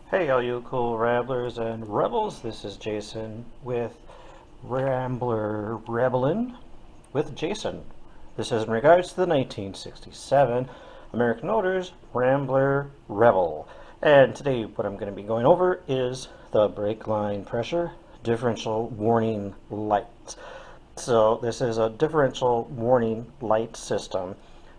Hey all you cool Ramblers and Rebels, this is Jayson with Rambler Rebelin with Jayson. This is in regards to the 1967 American Motors Rambler Rebel. And today what I'm going to be going over is the brake line pressure differential warning light. So this is a differential warning light system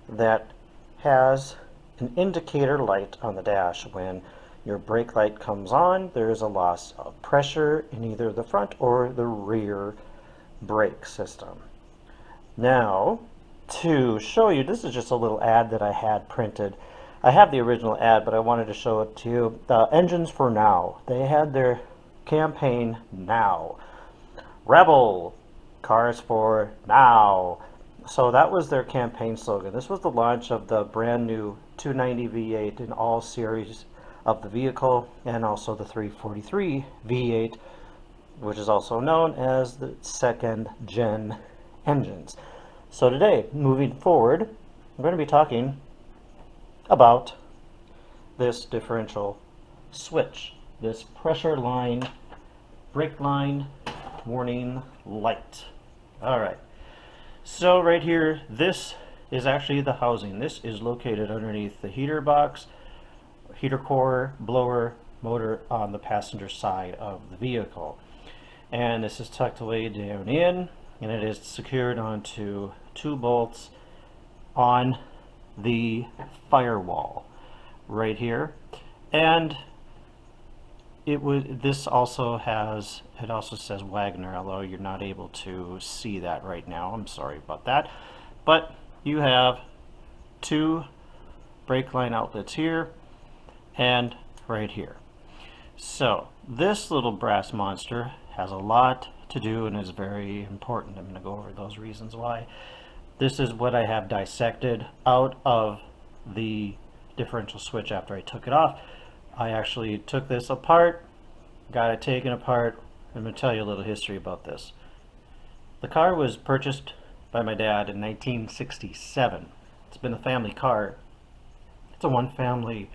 that has an indicator light on the dash. When your brake light comes on, there is a loss of pressure in either the front or the rear brake system. Now, to show you, this is just a little ad that I had printed. I have the original ad, but I wanted to show it to you. Engines for Now. They had their campaign now. Rebel, cars for now. So that was their campaign slogan. This was the launch of the brand new 290 V8 in all series of the vehicle, and also the 343 V8, which is also known as the second gen engines. So today, moving forward, I'm going to be talking about this differential switch, this pressure line, brake line warning light. All right, so right here, this is actually the housing. This is located underneath the heater box, heater core, blower, motor on the passenger side of the vehicle. And this is tucked away down in, and it is secured onto 2 bolts on the firewall right here. And this also has, it also says Wagner, although you're not able to see that right now. I'm sorry about that. But you have 2 brake line outlets here and right here. So this little brass monster has a lot to do and is very important. I'm going to go over those reasons why. This is what I have dissected out of the differential switch after I took it off. I actually took this apart, got it taken apart. I'm going to tell you a little history about this. The car was purchased by my dad in 1967. It's been a family car. It's a one family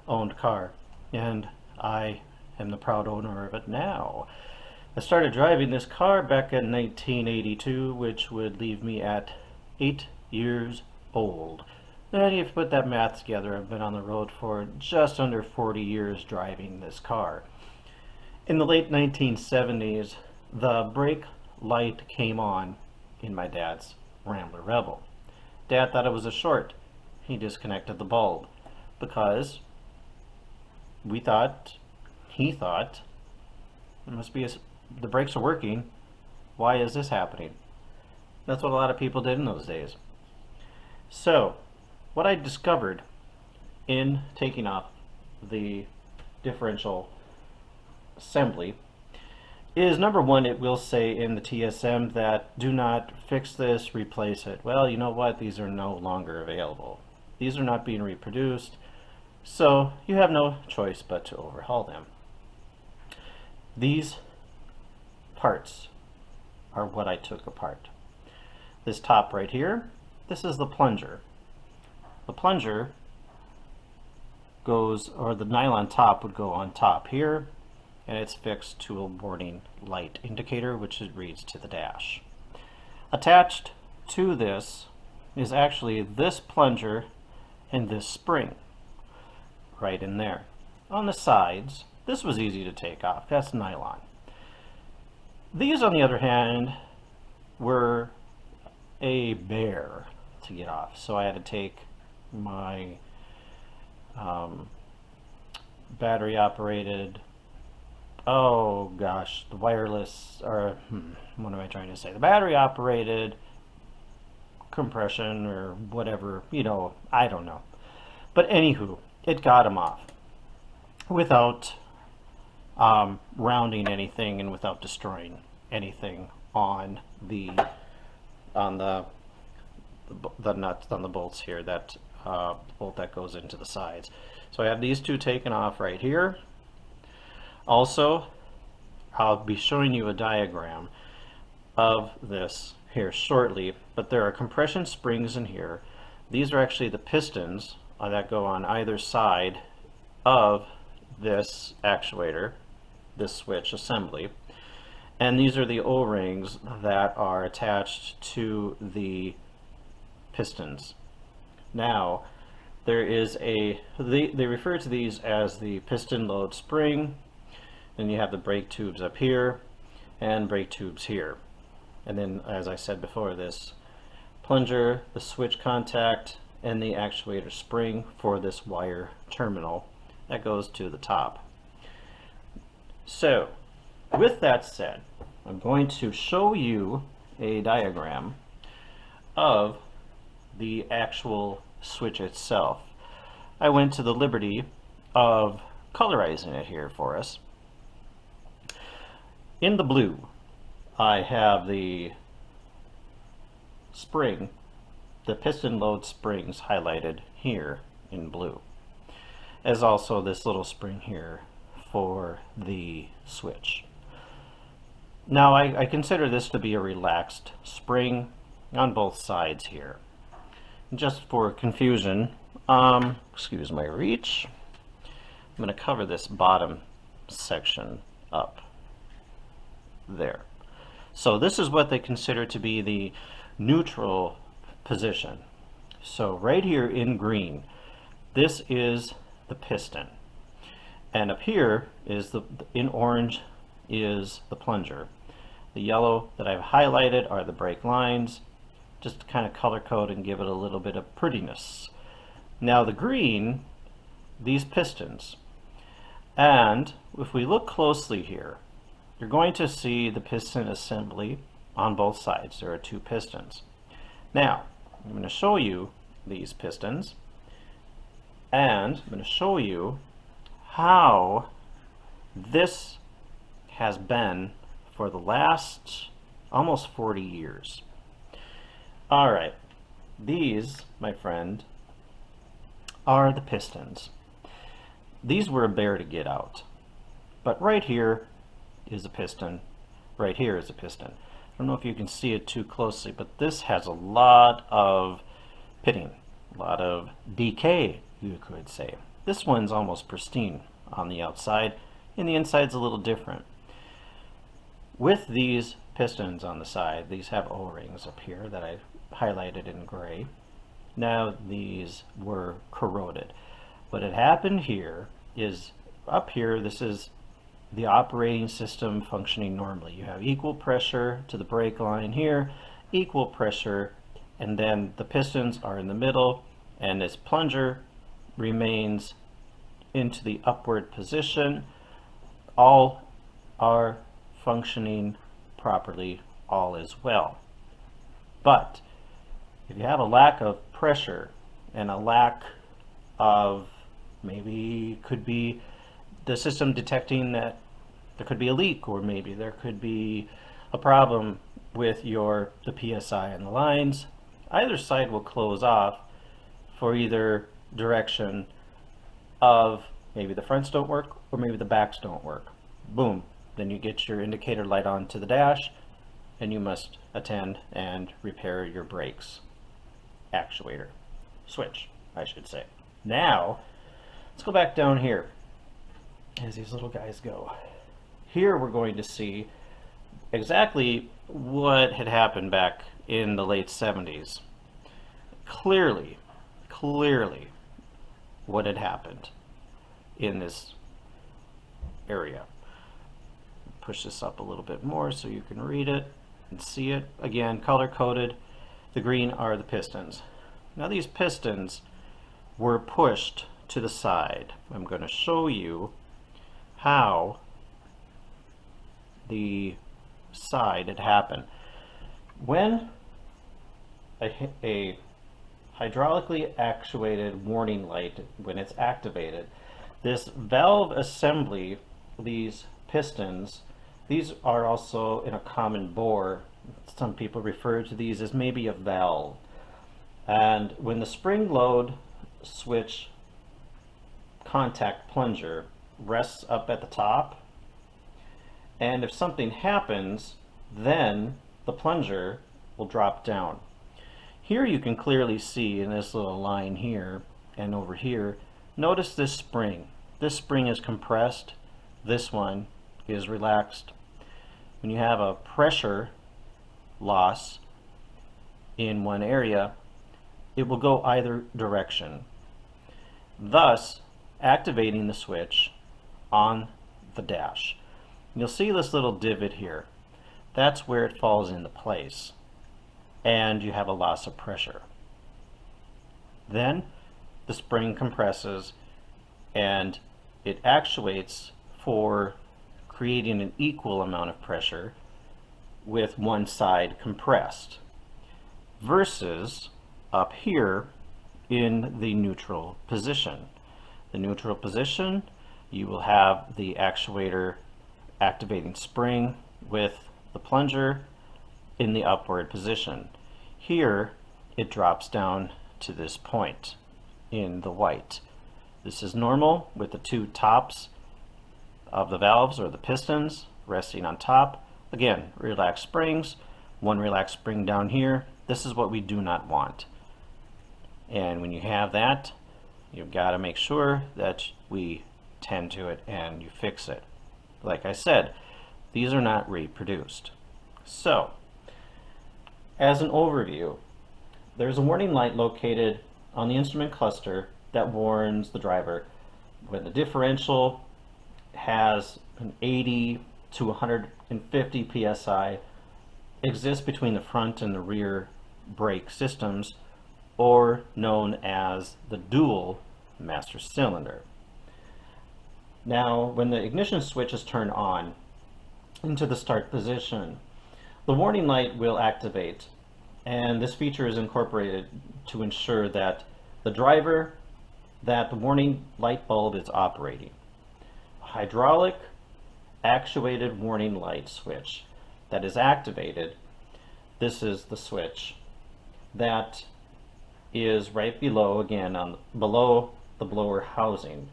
owned car, and I am the proud owner of it now. I started driving this car back in 1982, which would leave me at 8 years old. And if you put that math together, I've been on the road for just under 40 years driving this car. In the late 1970s, the brake light came on in my dad's Rambler Rebel. Dad thought it was a short. He disconnected the bulb because he thought, it must be the brakes are working. Why is this happening? That's what a lot of people did in those days. So, what I discovered in taking off the differential assembly is, number one, it will say in the TSM that do not fix this, replace it. Well, you know what? These are no longer available. These are not being reproduced. So you have no choice but to overhaul them. These parts are what I took apart. This top right here, this is the plunger. The plunger goes, or the nylon top would go on top here, and it's fixed to a warning light indicator, which it reads to the dash. Attached to this is actually this plunger and this spring right in there. On the sides, this was easy to take off. That's nylon. These, on the other hand, were a bear to get off. So I had to take my battery operated, oh gosh, the wireless, or what am I trying to say? The battery operated compression or whatever, you know, I don't know. But anywho, it got him off without rounding anything and without destroying anything on the nuts, on the bolts here, that bolt that goes into the sides. So I have these 2 taken off right here. Also, I'll be showing you a diagram of this here shortly, but there are compression springs in here. These are actually the pistons that go on either side of this actuator, this switch assembly, and these are the O-rings that are attached to the pistons. Now, there is they refer to these as the piston load spring, and you have the brake tubes up here and brake tubes here. And then, as I said before, this plunger, the switch contact, and the actuator spring for this wire terminal that goes to the top. So, with that said, I'm going to show you a diagram of the actual switch itself. I went to the liberty of colorizing it here for us. In the blue, I have the spring, the piston load springs highlighted here in blue, as also this little spring here for the switch. Now I consider this to be a relaxed spring on both sides here. Just for confusion, excuse my reach, I'm going to cover this bottom section up there. So this is what they consider to be the neutral position. So right here in green, this is the piston, and up here is in orange is the plunger. The yellow that I've highlighted are the brake lines, just to kind of color code and give it a little bit of prettiness. Now the green, these pistons, and if we look closely here, you're going to see the piston assembly on both sides. There are two pistons. Now I'm going to show you these pistons, and I'm going to show you how this has been for the last almost 40 years. Alright, these, my friend, are the pistons. These were a bear to get out. But right here is a piston, right here is a piston. I don't know if you can see it too closely, but this has a lot of pitting, a lot of decay, you could say. This one's almost pristine on the outside, and the inside's a little different. With these pistons on the side, these have O-rings up here that I've highlighted in gray. Now these were corroded. What had happened here is up here, this is the operating system functioning normally. You have equal pressure to the brake line here, equal pressure, and then the pistons are in the middle, and this plunger remains into the upward position. All are functioning properly, all is well. But if you have a lack of pressure and a lack of, maybe could be the system detecting that there could be a leak, or maybe there could be a problem with the PSI and the lines, either side will close off for either direction of maybe the fronts don't work or maybe the backs don't work. Boom. Then you get your indicator light on to the dash, and you must attend and repair your brakes actuator switch, I should say. Now let's go back down here as these little guys go. Here we're going to see exactly what had happened back in the late 70s. Clearly what had happened in this area. Push this up a little bit more so you can read it and see it. Again, color coded. The green are the pistons. Now these pistons were pushed to the side. I'm going to show you how the side had happened. When a hydraulically actuated warning light, when it's activated, this valve assembly, these pistons, these are also in a common bore. Some people refer to these as maybe a valve. And when the spring load switch contact plunger rests up at the top, and if something happens, then the plunger will drop down. Here you can clearly see in this little line here and over here, notice this spring. this spring is compressed, this one is relaxed. When you have a pressure loss in one area, it will go either direction, thus activating the switch on the dash. You'll see this little divot here. That's where it falls into place, and you have a loss of pressure. Then the spring compresses and it actuates for creating an equal amount of pressure with one side compressed, versus up here in the neutral position. The neutral position, you will have the actuator activating spring with the plunger in the upward position. Here it drops down to this point in the white. This is normal with the two tops of the valves or the pistons resting on top. Again, relaxed springs, one relaxed spring down here. This is what we do not want. And when you have that, you've got to make sure that we tend to it and you fix it. Like I said, these are not reproduced. So, as an overview, there's a warning light located on the instrument cluster that warns the driver when the differential has an 80 to 150 psi exists between the front and the rear brake systems, or known as the dual master cylinder. Now, when the ignition switch is turned on into the start position, the warning light will activate, and this feature is incorporated to ensure that the warning light bulb is operating. A hydraulic actuated warning light switch that is activated, this is the switch that is right below, again, below the blower housing.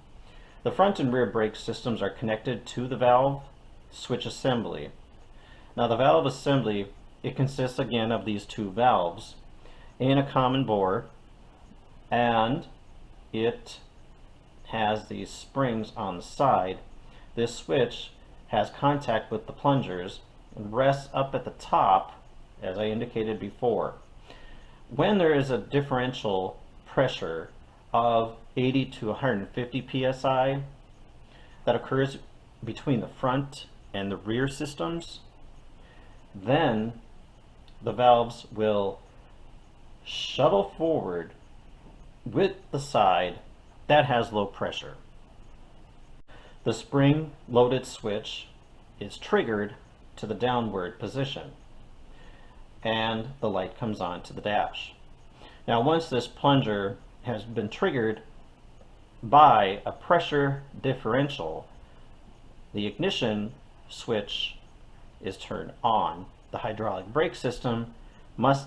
The front and rear brake systems are connected to the valve switch assembly. Now the valve assembly, it consists again of these two valves in a common bore, and it has these springs on the side. This switch has contact with the plungers and rests up at the top, as I indicated before. When there is a differential pressure of 80 to 150 psi that occurs between the front and the rear systems, then the valves will shuttle forward with the side that has low pressure. The spring loaded switch is triggered to the downward position, and the light comes on to the dash. Now once this plunger has been triggered by a pressure differential, the ignition switch is turned on. The hydraulic brake system has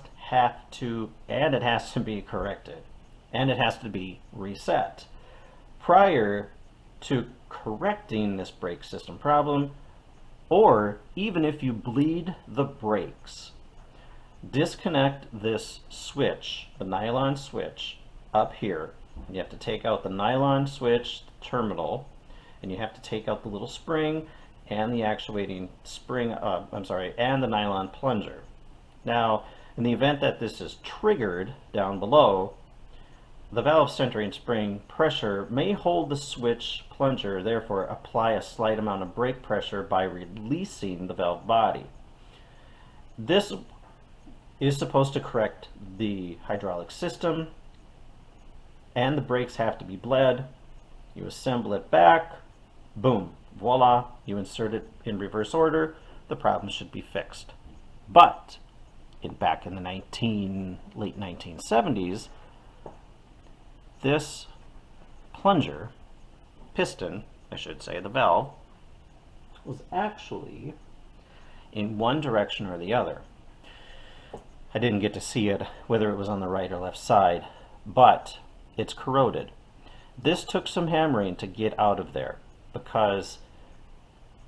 to be corrected, and it has to be reset. Prior to correcting this brake system problem, or even if you bleed the brakes, disconnect this switch, the nylon switch up here. You have to take out the nylon switch terminal, and you have to take out the little spring and the actuating spring, and the nylon plunger. Now, in the event that this is triggered down below, the valve centering spring pressure may hold the switch plunger, therefore apply a slight amount of brake pressure by releasing the valve body. This is supposed to correct the hydraulic system, and the brakes have to be bled. You assemble it back, boom, voila, you insert it in reverse order, the problem should be fixed. But back in the late 1970s, this plunger, piston, I should say, the valve, was actually in one direction or the other. I didn't get to see it, whether it was on the right or left side, but it's corroded. This took some hammering to get out of there, because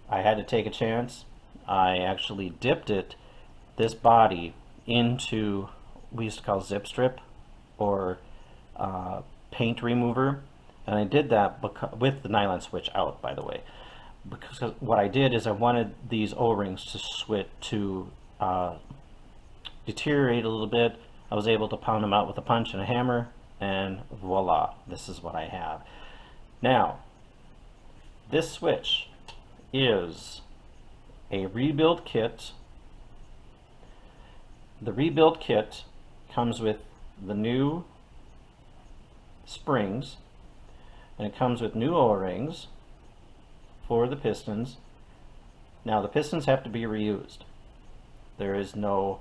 I had to take a chance. I actually dipped this body into, we used to call zip strip or paint remover. And I did that with the nylon switch out, by the way, because what I did is I wanted these O-rings to switch to deteriorate a little bit. I was able to pound them out with a punch and a hammer, and voila, this is what I have. Now, this switch is a rebuild kit. The rebuild kit comes with the new springs, and it comes with new O-rings for the pistons. Now the pistons have to be reused. There is no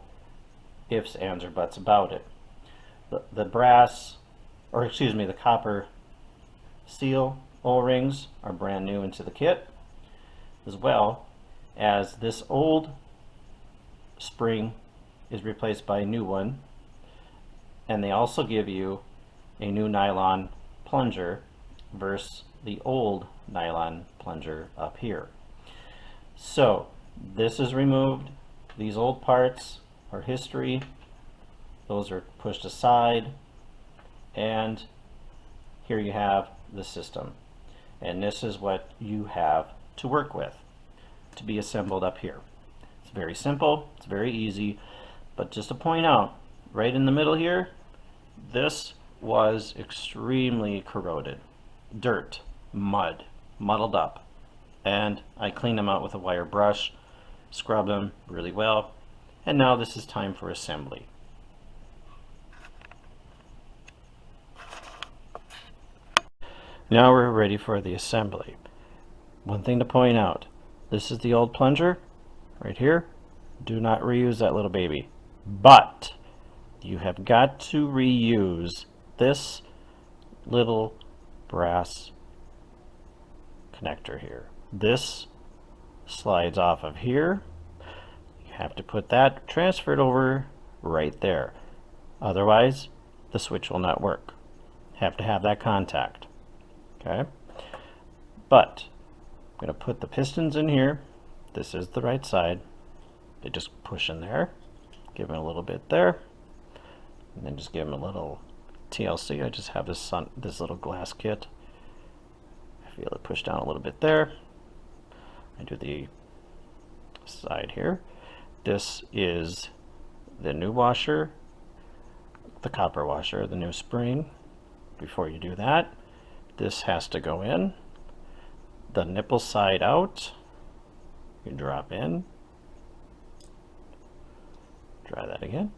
ifs, ands, or buts about it. The brass, or excuse me, the copper seal O-rings are brand new into the kit, as well as this old spring is replaced by a new one, and they also give you a new nylon plunger versus the old nylon plunger up here. So this is removed. These old parts are history. Those are pushed aside, and here you have the system, and this is what you have to work with to be assembled up here. It's very simple, it's very easy, but just to point out, right in the middle here, this was extremely corroded. Dirt, mud, muddled up, and I cleaned them out with a wire brush, scrubbed them really well, and now this is time for assembly. Now we're ready for the assembly. One thing to point out, this is the old plunger right here. Do not reuse that little baby, but you have got to reuse this little brass connector here. This slides off of here. You have to put that transferred over right there. Otherwise, the switch will not work. Have to have that contact. Okay? But I'm going to put the pistons in here. This is the right side. They just push in there. Give them a little bit there. And then just give them a little TLC. I just have this little glass kit. I feel it push down a little bit there. I do the side here. This is the new washer, the copper washer, the new spring. Before you do that, this has to go in. The nipple side out. You drop in. Try that again.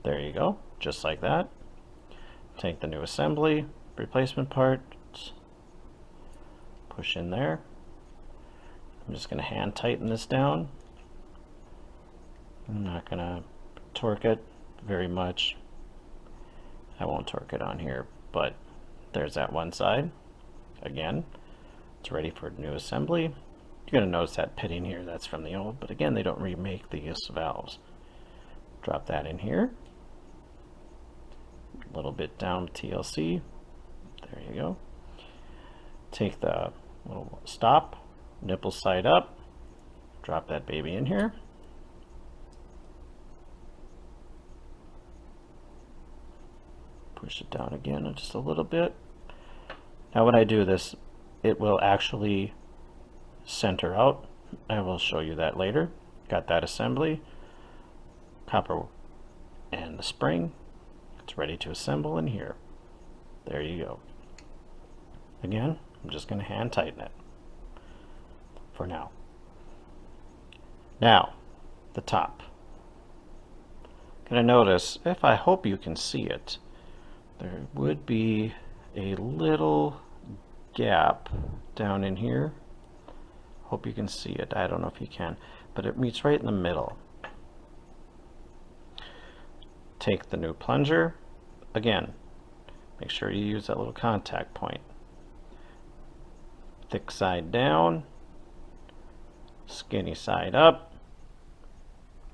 There you go, just like that. Take the new assembly, replacement parts, push in there. I'm just going to hand tighten this down. I'm not going to torque it very much. I won't torque it on here, but there's that one side. Again, it's ready for new assembly. You're going to notice that pitting here, that's from the old, but again, they don't remake these valves. Drop that in here. A little bit down TLC. There you go. Take the little stop, nipple side up, drop that baby in here. Push it down again just a little bit. Now when I do this, it will actually center out. I will show you that later. Got that assembly, copper and the spring. It's ready to assemble in here. There you go. Again, I'm just going to hand tighten it for now. Now, the top. Gonna notice, if I hope you can see it, there would be a little gap down in here. Hope you can see it. I don't know if you can, but it meets right in the middle. Take the new plunger. Again, make sure you use that little contact point. Thick side down, skinny side up,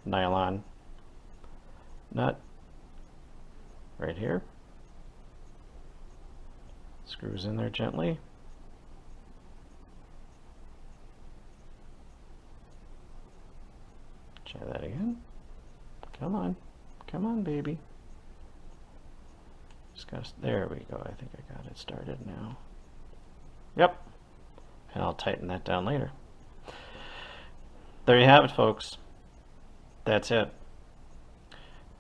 nylon nut right here. Screws in there gently. Try that again. Come on, baby. There we go. I think I got it started now. Yep. And I'll tighten that down later. There you have it, folks. That's it.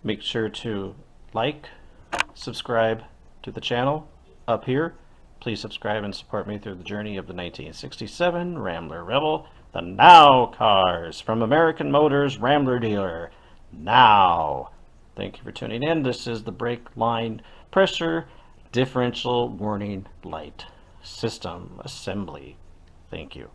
Make sure to like, subscribe to the channel up here. Please subscribe and support me through the journey of the 1967 Rambler Rebel, the Now cars from American Motors Rambler dealer. Now. Thank you for tuning in. This is the brake line pressure differential warning light system assembly. Thank you.